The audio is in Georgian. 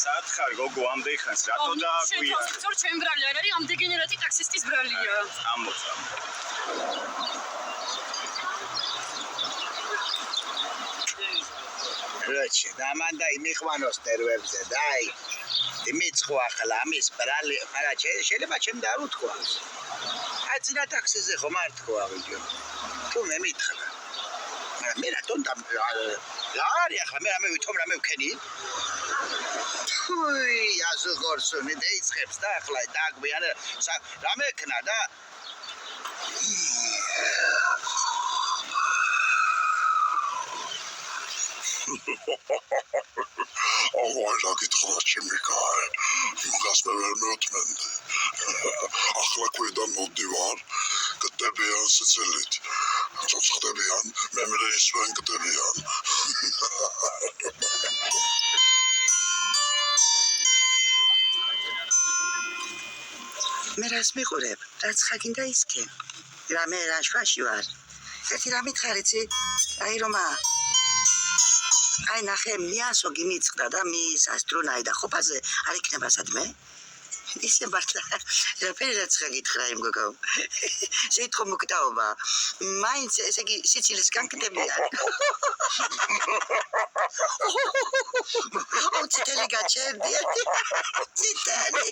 სათხარ გოგო ამდე ხანს რატო დააგვია? შენ ჩვენ ბრალი არ არის, ამ დეგენერატი ტაქსისტის ბრალია. ამოწა. როჩი, დამანდა იმიყვანოს ნერვებზე, დაი. იმიწყო ახლა ამის ბრალი, მაგრამ შეიძლება ჩემ და არ უთქვა. აცნა ტაქსიზე ხომ არ თქვა ვიდეო. თუ მე მითხრა. მაგრამ მე რატომ რა არის ახლა მე ვითომ რამე ვქენი? თუი, აზუღორსონი დაიწყებს და ახლა დააგვიანე რამე ქნა და აღარ გითხრა ჩემი კაი. მაგას მე ვერ მეუთმენდი. ახლა ქვედან მოდივარ, კტებიან სიცილით. ცოცხდებიან, მემრეის ვენ კტებიან. მე რას მიყურებ? რაც ხაგინდა ისქენ. რამე რაშვაში ვარ. ერთი რამე თხარიცი? აი რომა აი ნახე მიასო გიმიწყდა და მის ასტრონაი და ხოფაზე არ იქნება სადმე? ისე მართლა რაფერი რაც ხაგითხრა იმ გოგო. შეიტყო მოკტაობა. მაინც ესე იგი სიცილის განკდებიან. ციტელი გაჩერდი. ციტელი.